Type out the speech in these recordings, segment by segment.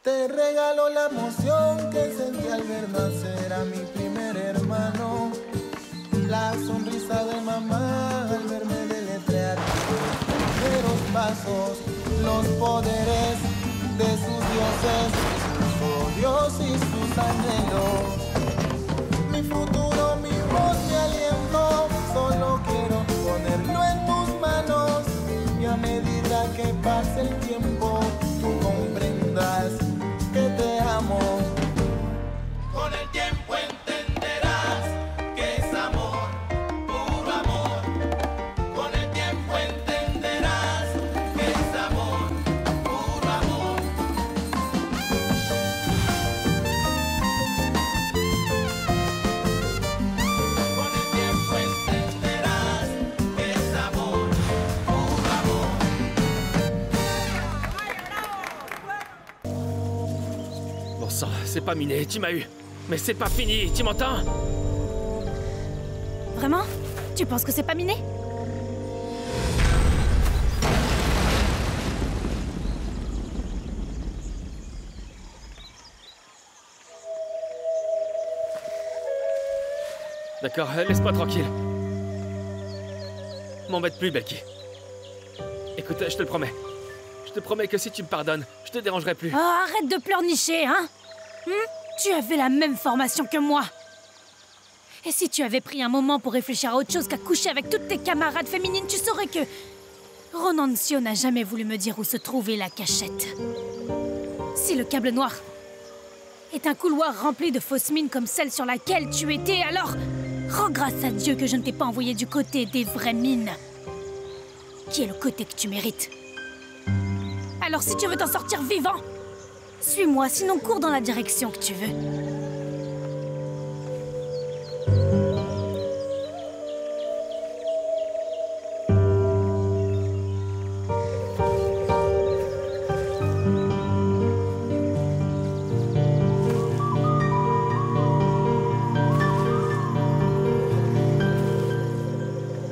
Te regalo la emoción que sentí al ver nacer a mi primer hermano. La sonrisa de mamá al verme deletrear los pasos, los poderes de sus dioses, su Dios y sus anhelos. Mi futuro, mi voz, mi aliento, solo quiero ponerlo en tus manos. Y a medida que pase el tiempo, tú comprendas que te amo. Con el tiempo entenderás que es amor, puro amor. Con el tiempo entenderás que es amor, puro amor. Con el tiempo entenderás que es amor, puro amor. Bon sang, c'est pas miné, tu m'as eu. Mais c'est pas fini, tu m'entends? Vraiment? Tu penses que c'est pas miné? D'accord, laisse-moi tranquille. M'embête plus, Becky. Écoute, je te le promets. Je te promets que si tu me pardonnes, je te dérangerai plus. Oh, arrête de pleurnicher, hein? Tu avais la même formation que moi. Et si tu avais pris un moment pour réfléchir à autre chose qu'à coucher avec toutes tes camarades féminines, tu saurais que Ronancio n'a jamais voulu me dire où se trouvait la cachette. Si le câble noir est un couloir rempli de fausses mines comme celle sur laquelle tu étais, alors rends grâce à Dieu que je ne t'ai pas envoyé du côté des vraies mines, qui est le côté que tu mérites. Alors si tu veux t'en sortir vivant, suis-moi, sinon cours dans la direction que tu veux.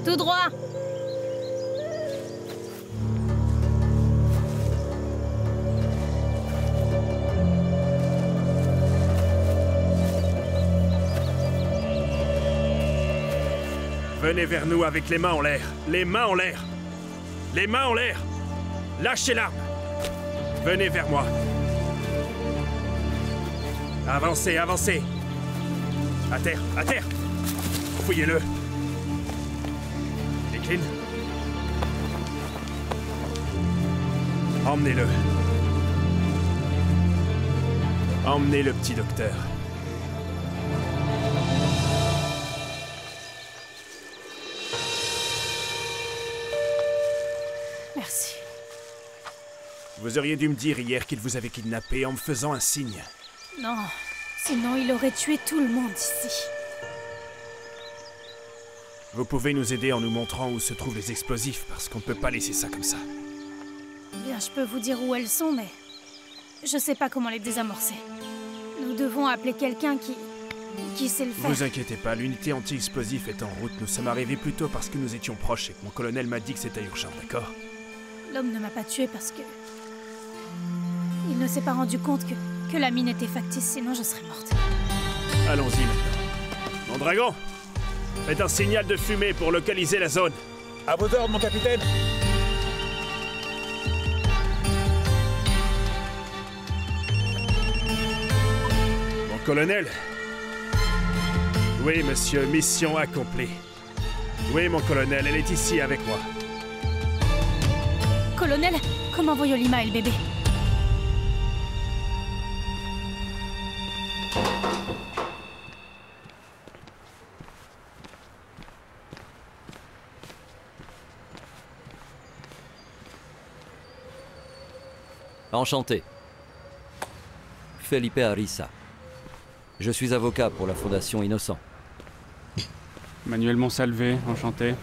Tout droit. Venez vers nous avec les mains en l'air. Les mains en l'air. Les mains en l'air. Lâchez l'arme. Venez vers moi. Avancez, avancez. À terre, à terre. Fouillez-le. Décline. Emmenez-le. Emmenez le petit docteur. Merci. Vous auriez dû me dire hier qu'il vous avait kidnappé en me faisant un signe. Non, sinon il aurait tué tout le monde ici. Vous pouvez nous aider en nous montrant où se trouvent les explosifs, parce qu'on ne peut pas laisser ça comme ça. Bien, je peux vous dire où elles sont, mais je sais pas comment les désamorcer. Nous devons appeler quelqu'un qui sait le faire. Vous inquiétez pas, l'unité anti-explosif est en route. Nous sommes arrivés plus tôt parce que nous étions proches et que mon colonel m'a dit que c'était urgent, d'accord? L'homme ne m'a pas tué parce que... il ne s'est pas rendu compte que la mine était factice, sinon je serais morte. Allons-y maintenant. Mon dragon, faites un signal de fumée pour localiser la zone. À vos ordres, mon capitaine. Mon colonel. Oui, monsieur, mission accomplie. Oui, mon colonel, elle est ici avec moi. Colonel, comment voyons Lima et le bébé? Enchanté. Felipe Arisa. Je suis avocat pour la Fondation Innocent. Manuel Monsalvé, enchanté.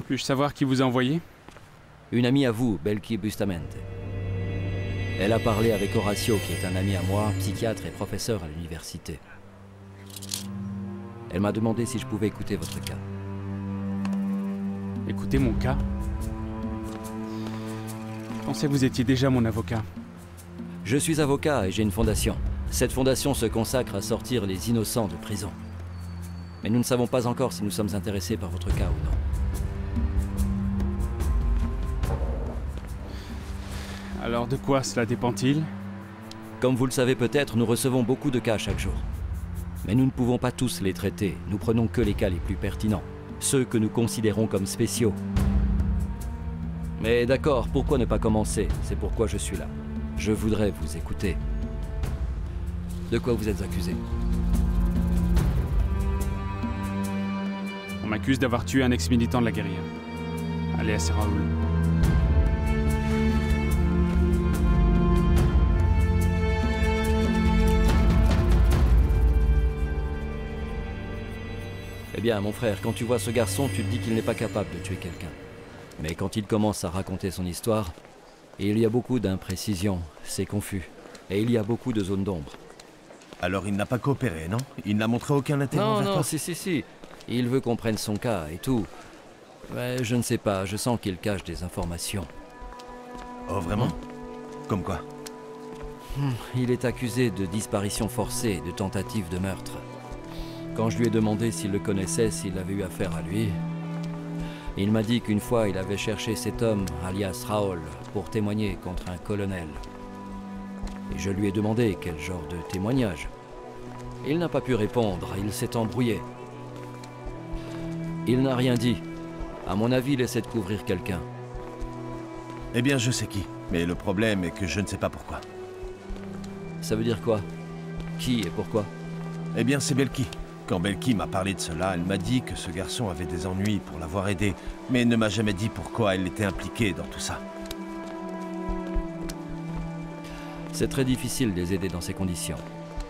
Puis-je savoir qui vous a envoyé? Une amie à vous, Belki Bustamente. Elle a parlé avec Horacio, qui est un ami à moi, psychiatre et professeur à l'université. Elle m'a demandé si je pouvais écouter votre cas. Écoutez mon cas? Je pensais que vous étiez déjà mon avocat. Je suis avocat et j'ai une fondation. Cette fondation se consacre à sortir les innocents de prison. Mais nous ne savons pas encore si nous sommes intéressés par votre cas ou non. Alors de quoi cela dépend-il? Comme vous le savez peut-être, nous recevons beaucoup de cas chaque jour. Mais nous ne pouvons pas tous les traiter. Nous prenons que les cas les plus pertinents. Ceux que nous considérons comme spéciaux. Mais d'accord, pourquoi ne pas commencer? C'est pourquoi je suis là. Je voudrais vous écouter. De quoi vous êtes accusé? On m'accuse d'avoir tué un ex-militant de la guérilla, alias Raoul. Eh bien, mon frère, quand tu vois ce garçon, tu te dis qu'il n'est pas capable de tuer quelqu'un. Mais quand il commence à raconter son histoire, il y a beaucoup d'imprécisions, c'est confus. Et il y a beaucoup de zones d'ombre. Alors il n'a pas coopéré, non? Il n'a montré aucun intérêt envers toi? Non, si. Il veut qu'on prenne son cas et tout. Mais je ne sais pas, je sens qu'il cache des informations. Oh, vraiment? Comme quoi? Il est accusé de disparition forcée et de tentative de meurtre. Quand je lui ai demandé s'il le connaissait, s'il avait eu affaire à lui, il m'a dit qu'une fois il avait cherché cet homme, alias Raoul, pour témoigner contre un colonel. Et je lui ai demandé quel genre de témoignage. Il n'a pas pu répondre, il s'est embrouillé. Il n'a rien dit. À mon avis, il essaie de couvrir quelqu'un. Eh bien, je sais qui. Mais le problème est que je ne sais pas pourquoi. Ça veut dire quoi? Qui et pourquoi? Eh bien, c'est Belki. Quand Belki m'a parlé de cela, elle m'a dit que ce garçon avait des ennuis pour l'avoir aidé, mais elle ne m'a jamais dit pourquoi elle était impliquée dans tout ça. C'est très difficile de les aider dans ces conditions.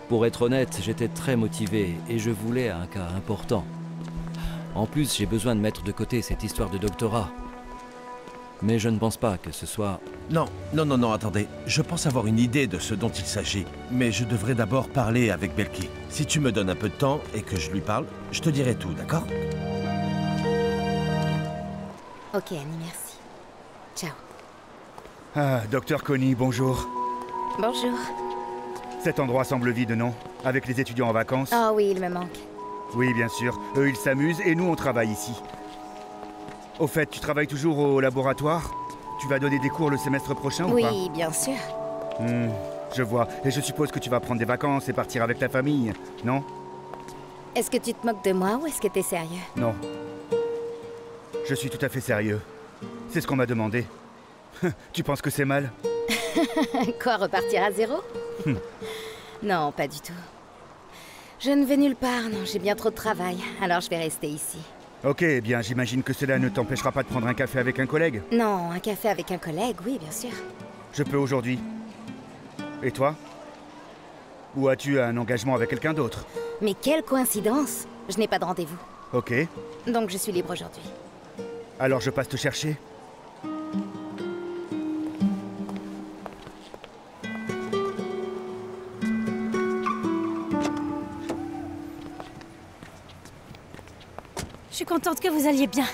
Pour être honnête, j'étais très motivé et je voulais un cas important. En plus, j'ai besoin de mettre de côté cette histoire de doctorat. Mais je ne pense pas que ce soit... Non, attendez. Je pense avoir une idée de ce dont il s'agit. Mais je devrais d'abord parler avec Belki. Si tu me donnes un peu de temps et que je lui parle, je te dirai tout, d'accord? Ok, Annie, merci. Ciao. Ah, Docteur Connie, bonjour. Bonjour. Cet endroit semble vide, non? Avec les étudiants en vacances? Oh oui, il me manque. Oui, bien sûr. Eux, ils s'amusent et nous, on travaille ici. Au fait, tu travailles toujours au laboratoire? Tu vas donner des cours le semestre prochain ou pas? Oui, bien sûr. Je vois. Et je suppose que tu vas prendre des vacances et partir avec ta famille, non? Est-ce que tu te moques de moi ou est-ce que t'es sérieux? Non. Je suis tout à fait sérieux. C'est ce qu'on m'a demandé. Tu penses que c'est mal? Quoi, repartir à zéro? Non, pas du tout. Je ne vais nulle part, non, j'ai bien trop de travail, alors je vais rester ici. Ok, bien, j'imagine que cela ne t'empêchera pas de prendre un café avec un collègue? Non, un café avec un collègue, oui, bien sûr. Je peux aujourd'hui. Et toi? Ou as-tu un engagement avec quelqu'un d'autre? Mais quelle coïncidence! Je n'ai pas de rendez-vous. Ok. Donc je suis libre aujourd'hui. Alors je passe te chercher? Je suis contente que vous alliez bien.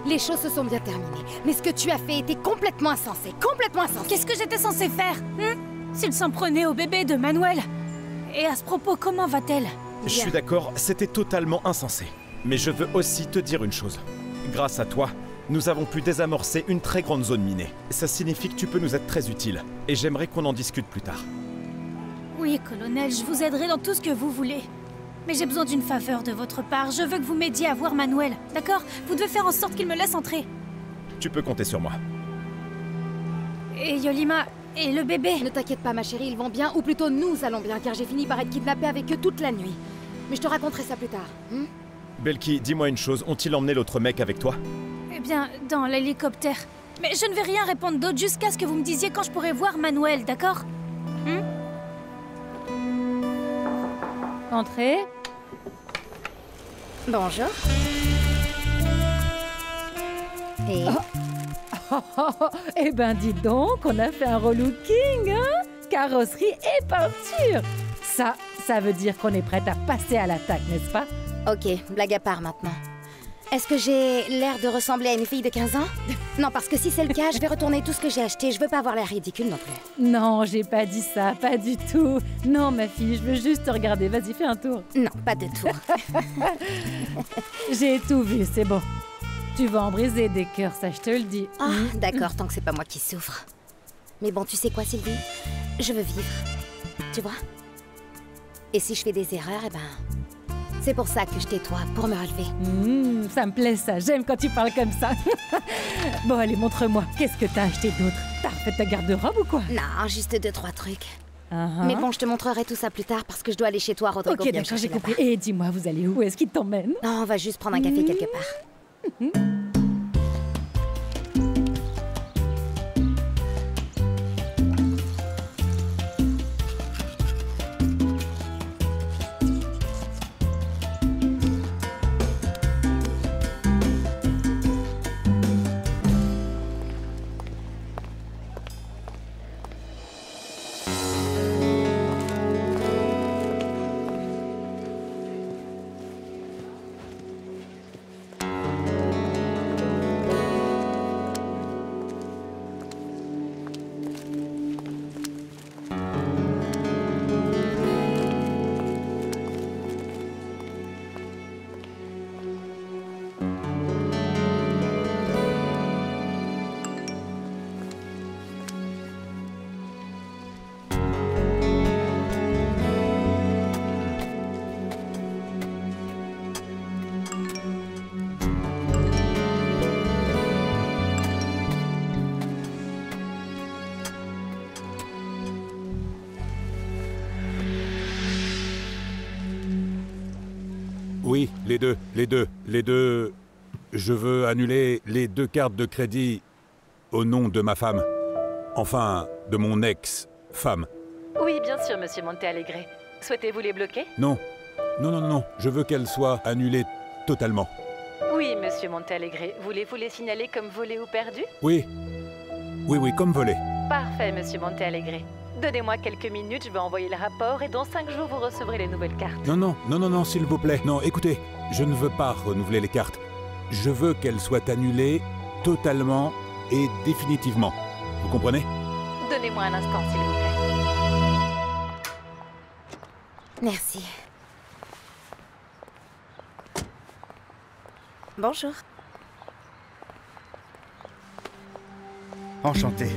Les choses se sont bien terminées, mais ce que tu as fait était complètement insensé, complètement insensé. Qu'est-ce que j'étais censée faire? S'il s'en prenait au bébé de Manuel. Et à ce propos, comment va-t-elle? Je suis d'accord, c'était totalement insensé. Mais je veux aussi te dire une chose. Grâce à toi, nous avons pu désamorcer une très grande zone minée. Ça signifie que tu peux nous être très utile. Et j'aimerais qu'on en discute plus tard. Oui, colonel, je vous aiderai dans tout ce que vous voulez. Mais j'ai besoin d'une faveur de votre part. Je veux que vous m'aidiez à voir Manuel, d'accord? Vous devez faire en sorte qu'il me laisse entrer. Tu peux compter sur moi. Et Yolima, et le bébé? Ne t'inquiète pas, ma chérie, ils vont bien, ou plutôt nous allons bien, car j'ai fini par être kidnappée avec eux toute la nuit. Mais je te raconterai ça plus tard. Belki, dis-moi une chose, ont-ils emmené l'autre mec avec toi? Eh bien, dans l'hélicoptère. Mais je ne vais rien répondre d'autre jusqu'à ce que vous me disiez quand je pourrai voir Manuel, d'accord? Entrez. Bonjour. Et... Eh ben dis donc, on a fait un relooking, hein? Carrosserie et peinture. Ça veut dire qu'on est prête à passer à l'attaque, n'est-ce pas? Ok, blague à part maintenant. Est-ce que j'ai l'air de ressembler à une fille de 15 ans? Non, parce que si c'est le cas, je vais retourner tout ce que j'ai acheté. Je veux pas avoir l'air ridicule non plus. Non, j'ai pas dit ça, pas du tout. Non, ma fille, je veux juste te regarder. Vas-y, fais un tour. Non, pas de tour. J'ai tout vu, c'est bon. Tu vas en briser des cœurs, ça je te le dis. Ah, d'accord, tant que c'est pas moi qui souffre. Mais bon, tu sais quoi, Sylvie? Je veux vivre. Tu vois? Et si je fais des erreurs, eh ben... c'est pour ça que je tais-toi, pour me relever. Ça me plaît ça, j'aime quand tu parles comme ça. Bon, allez, montre-moi. Qu'est-ce que t'as acheté d'autre? T'as refait ta garde-robe ou quoi? Non, juste 2-3 trucs. Mais bon, je te montrerai tout ça plus tard parce que je dois aller chez toi, Rodrigo. Ok, d'accord, j'ai compris. Et dis-moi, vous allez où? Est-ce qu'il t'emmène? Non, on va juste prendre un café quelque part. Oui, les deux. Je veux annuler les 2 cartes de crédit au nom de ma femme. Enfin, de mon ex-femme. Oui, bien sûr, monsieur Montealegre. Souhaitez-vous les bloquer? Non. Non. Je veux qu'elles soient annulées totalement. Oui, monsieur Montealegre. Voulez-vous les signaler comme volés ou perdus? Oui, comme volé. Parfait, monsieur Montealegre. Donnez-moi quelques minutes, je vais envoyer le rapport et dans 5 jours, vous recevrez les nouvelles cartes. Non, s'il vous plaît. Non, écoutez, je ne veux pas renouveler les cartes. Je veux qu'elles soient annulées totalement et définitivement. Vous comprenez? Donnez-moi un instant, s'il vous plaît. Merci. Bonjour. Enchanté.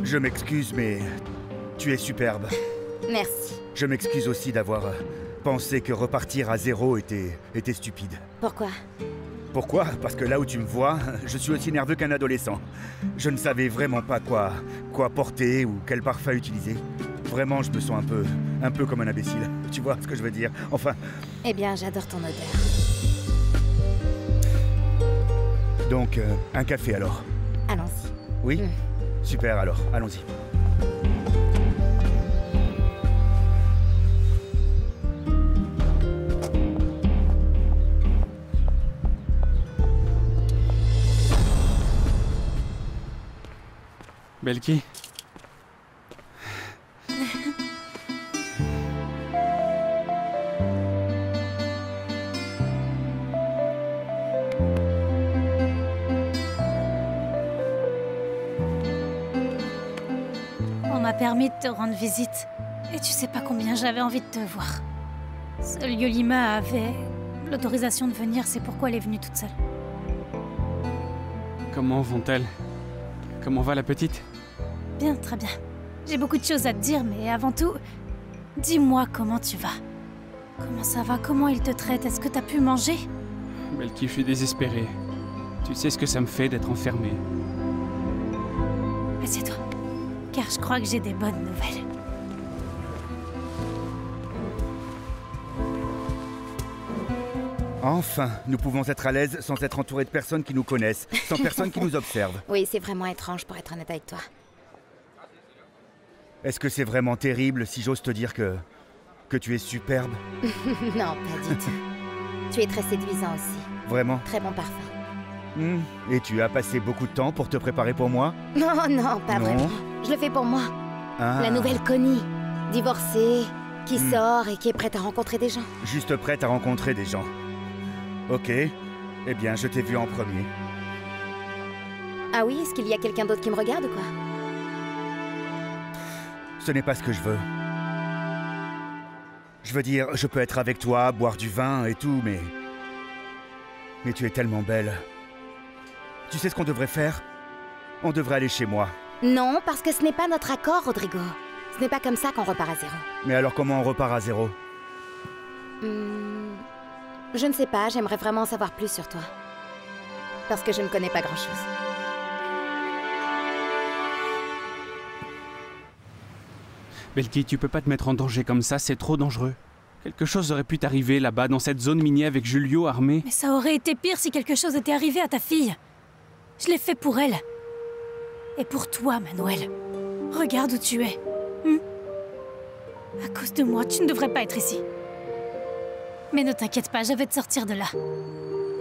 Je m'excuse, mais tu es superbe. Merci. Je m'excuse aussi d'avoir pensé que repartir à zéro était stupide. Pourquoi? Pourquoi? Parce que là où tu me vois, je suis aussi nerveux qu'un adolescent. Je ne savais vraiment pas quoi porter ou quel parfum utiliser. Vraiment, je me sens un peu comme un imbécile. Tu vois ce que je veux dire? Enfin... Eh bien, j'adore ton odeur. Donc, un café alors? Allons-y. Oui? Super alors, allons-y. Belki. On m'a permis de te rendre visite. Et tu sais pas combien j'avais envie de te voir. Seule Yolima avait l'autorisation de venir, c'est pourquoi elle est venue toute seule. Comment vont-elles? Comment va la petite? Bien, très bien. J'ai beaucoup de choses à te dire, mais avant tout, dis-moi comment tu vas. Comment ça va? Comment il te traite? Est-ce que t'as pu manger? Belki, je suis désespéré. Tu sais ce que ça me fait d'être enfermé. Assieds-toi, car je crois que j'ai des bonnes nouvelles. Enfin, nous pouvons être à l'aise sans être entourés de personnes qui nous connaissent, sans personne qui nous observe. Oui, c'est vraiment étrange pour être honnête avec toi. Est-ce que c'est vraiment terrible si j'ose te dire que tu es superbe? Non, pas du tout. Tu es très séduisant aussi. Vraiment? Très bon parfum. Et tu as passé beaucoup de temps pour te préparer pour moi? Non, pas vraiment. Je le fais pour moi. La nouvelle Connie. Divorcée, Qui sort et qui est prête à rencontrer des gens. Juste prête à rencontrer des gens. Ok. Eh bien, je t'ai vu en premier. Ah oui, est-ce qu'il y a quelqu'un d'autre qui me regarde ou quoi? Ce n'est pas ce que je veux. Je veux dire, je peux être avec toi, boire du vin et tout, mais... Mais tu es tellement belle. Tu sais ce qu'on devrait faire? On devrait aller chez moi. Non, parce que ce n'est pas notre accord, Rodrigo. Ce n'est pas comme ça qu'on repart à zéro. Mais alors comment on repart à zéro? Je ne sais pas, j'aimerais vraiment en savoir plus sur toi. Parce que je ne connais pas grand-chose. Belki, tu peux pas te mettre en danger comme ça, c'est trop dangereux. Quelque chose aurait pu t'arriver là-bas, dans cette zone minière avec Julio armé. Mais ça aurait été pire si quelque chose était arrivé à ta fille. Je l'ai fait pour elle. Et pour toi, Manuel. Regarde où tu es. À cause de moi, tu ne devrais pas être ici. Mais ne t'inquiète pas, je vais te sortir de là.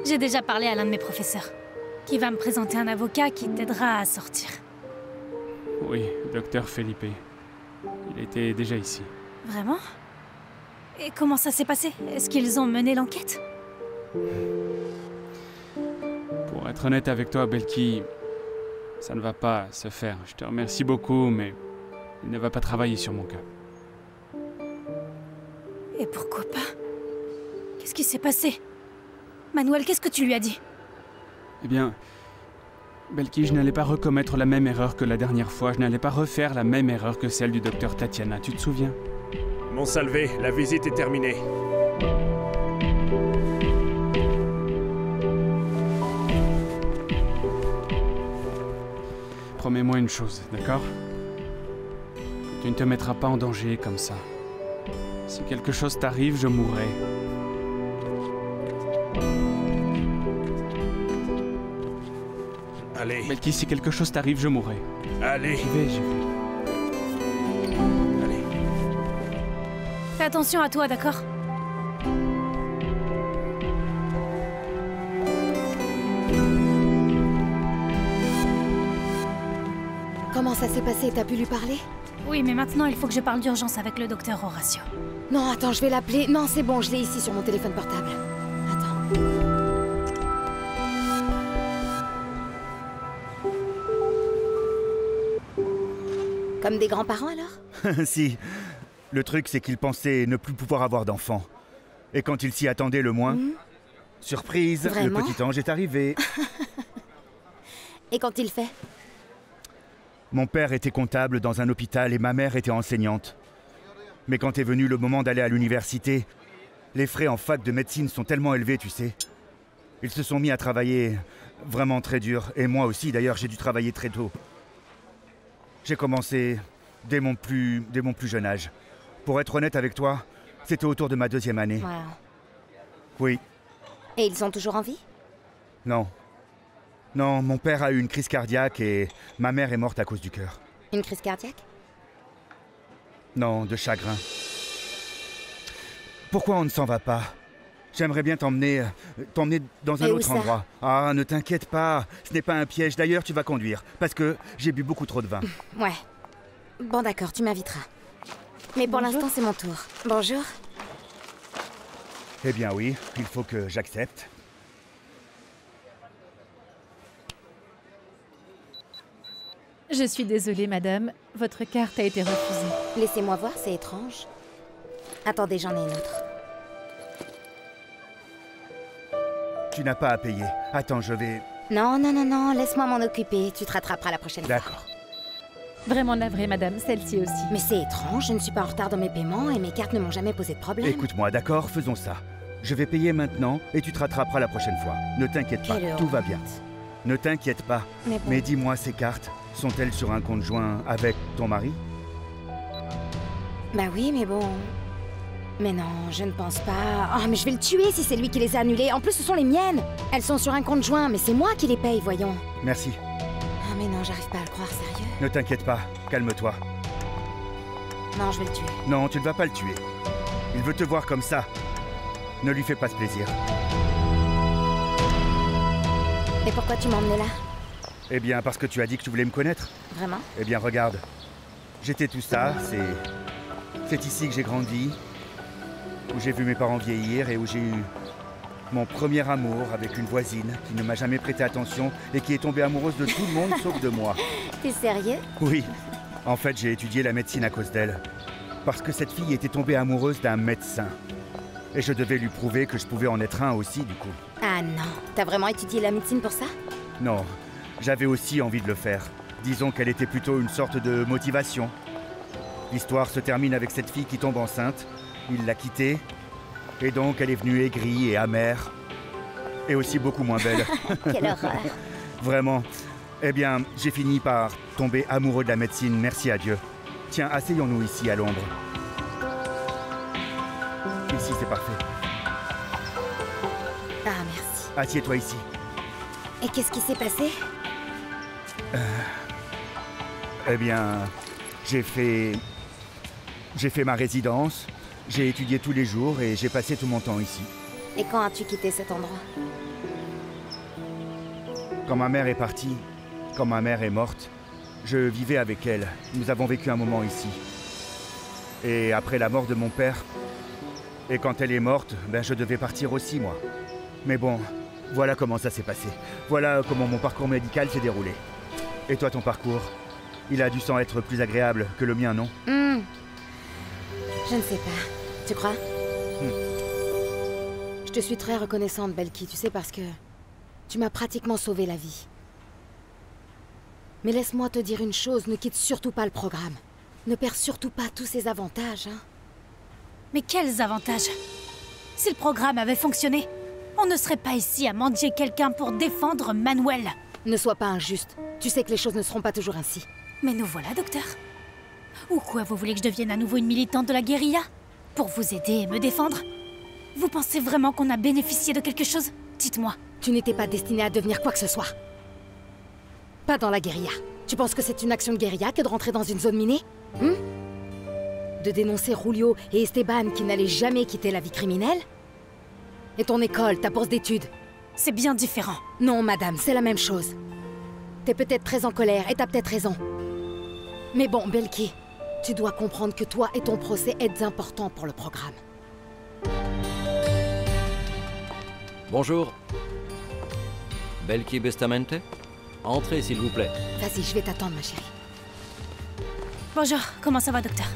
J'ai déjà parlé à l'un de mes professeurs, qui va me présenter un avocat qui t'aidera à sortir. Oui, docteur Felipe. Il était déjà ici. Vraiment? Et comment ça s'est passé? Est-ce qu'ils ont mené l'enquête? Pour être honnête avec toi, Belki, ça ne va pas se faire. Je te remercie beaucoup, mais il ne va pas travailler sur mon cas. Et pourquoi pas? Qu'est-ce qui s'est passé? Manuel, qu'est-ce que tu lui as dit? Eh bien, Belki, je n'allais pas recommettre la même erreur que la dernière fois. Je n'allais pas refaire la même erreur que celle du docteur Tatiana. Tu te souviens? Monsalve, la visite est terminée. Promets-moi une chose, d'accord? Tu ne te mettras pas en danger comme ça. Si quelque chose t'arrive, je mourrai. Allez. Belki, si quelque chose t'arrive, je mourrai. Allez. J'y vais. Allez. Fais attention à toi, d'accord? Comment ça s'est passé? T'as pu lui parler? Oui, mais maintenant, il faut que je parle d'urgence avec le docteur Horacio. Non, attends, je vais l'appeler. Non, c'est bon, je l'ai ici sur mon téléphone portable. Attends. Comme des grands-parents, alors? Si. Le truc, c'est qu'il pensait ne plus pouvoir avoir d'enfants. Et quand il s'y attendait le moins... Surprise, Vraiment? le petit ange est arrivé. Et quand il fait? Mon père était comptable dans un hôpital et ma mère était enseignante. Mais quand est venu le moment d'aller à l'université, les frais en fac de médecine sont tellement élevés, tu sais. Ils se sont mis à travailler vraiment très dur. Et moi aussi, d'ailleurs, j'ai dû travailler très tôt. J'ai commencé dès mon plus jeune âge. Pour être honnête avec toi, c'était autour de ma 2e année. Wow. Oui. Et ils sont toujours en vie? Non. Non, mon père a eu une crise cardiaque et ma mère est morte à cause du cœur. Une crise cardiaque? Non, de chagrin. Pourquoi on ne s'en va pas? J'aimerais bien t'emmener dans un autre endroit. Ah, ne t'inquiète pas, ce n'est pas un piège. D'ailleurs, tu vas conduire, parce que j'ai bu beaucoup trop de vin. Ouais. Bon, d'accord, tu m'inviteras. Mais pour l'instant, c'est mon tour. Bonjour. Eh bien oui, il faut que j'accepte. Je suis désolée, madame. Votre carte a été refusée. Laissez-moi voir, c'est étrange. Attendez, j'en ai une autre. Tu n'as pas à payer. Attends, je vais... Non, non, non, non, laisse-moi m'en occuper. Tu te rattraperas la prochaine fois. D'accord. Vraiment navrée, madame, celle-ci aussi. Mais c'est étrange, je ne suis pas en retard dans mes paiements et mes cartes ne m'ont jamais posé de problème. Écoute-moi, d'accord, faisons ça. Je vais payer maintenant et tu te rattraperas la prochaine fois. Ne t'inquiète pas, tout va bien. Ne t'inquiète pas. Mais dis-moi, ces cartes, sont-elles sur un compte joint avec ton mari? Bah oui, mais bon... Mais non, je ne pense pas... Oh, mais je vais le tuer si c'est lui qui les a annulées. En plus, ce sont les miennes. Elles sont sur un compte joint, mais c'est moi qui les paye, voyons. Merci. Ah, mais non, j'arrive pas à le croire, sérieux. Ne t'inquiète pas, calme-toi. Non, je vais le tuer. Non, tu ne vas pas le tuer. Il veut te voir comme ça. Ne lui fais pas ce plaisir. Et pourquoi tu m'as emmené là? Eh bien, parce que tu as dit que tu voulais me connaître. Vraiment? Eh bien, regarde. J'étais tout ça, C'est ici que j'ai grandi, où j'ai vu mes parents vieillir et où j'ai eu mon premier amour avec une voisine qui ne m'a jamais prêté attention et qui est tombée amoureuse de tout le monde sauf de moi. T'es sérieux? Oui. En fait, j'ai étudié la médecine à cause d'elle. Parce que cette fille était tombée amoureuse d'un médecin. Et je devais lui prouver que je pouvais en être un aussi, du coup. Ah non, t'as vraiment étudié la médecine pour ça? Non, j'avais aussi envie de le faire. Disons qu'elle était plutôt une sorte de motivation. L'histoire se termine avec cette fille qui tombe enceinte. Il l'a quittée. Et donc, elle est venue aigrie et amère. Et aussi beaucoup moins belle. Quelle horreur. Vraiment. Eh bien, j'ai fini par tomber amoureux de la médecine, merci à Dieu. Tiens, asseyons-nous ici, à l'ombre. Ici, c'est parfait. Ah, merci. Assieds-toi ici. Et qu'est-ce qui s'est passé? Eh bien, j'ai fait ma résidence, j'ai étudié tous les jours et j'ai passé tout mon temps ici. Et quand as-tu quitté cet endroit? Quand ma mère est partie, quand ma mère est morte, je vivais avec elle. Nous avons vécu un moment ici. Et après la mort de mon père, et quand elle est morte, ben je devais partir aussi, moi. Mais bon, voilà comment ça s'est passé. Voilà comment mon parcours médical s'est déroulé. Et toi, ton parcours? Il a dû sans être plus agréable que le mien, non? Je ne sais pas. Tu crois? Je te suis très reconnaissante, Belki, tu sais, parce que tu m'as pratiquement sauvé la vie. Mais laisse-moi te dire une chose, ne quitte surtout pas le programme. Ne perds surtout pas tous ses avantages, hein. Mais quels avantages? Si le programme avait fonctionné, on ne serait pas ici à mendier quelqu'un pour défendre Manuel. Ne sois pas injuste. Tu sais que les choses ne seront pas toujours ainsi. Mais nous voilà, docteur. Ou quoi, vous voulez que je devienne à nouveau une militante de la guérilla? Pour vous aider et me défendre? Vous pensez vraiment qu'on a bénéficié de quelque chose? Dites-moi. Tu n'étais pas destiné à devenir quoi que ce soit. Pas dans la guérilla. Tu penses que c'est une action de guérilla que de rentrer dans une zone minée? De dénoncer Julio et Esteban qui n'allaient jamais quitter la vie criminelle? Et ton école, ta bourse d'études? C'est bien différent. Non, madame, c'est la même chose. T'es peut-être très en colère et t'as peut-être raison. Mais bon, Belki, tu dois comprendre que toi et ton procès êtes importants pour le programme. Bonjour. Belki Bestamente? Entrez, s'il vous plaît. Vas-y, je vais t'attendre, ma chérie. Bonjour, comment ça va, docteur?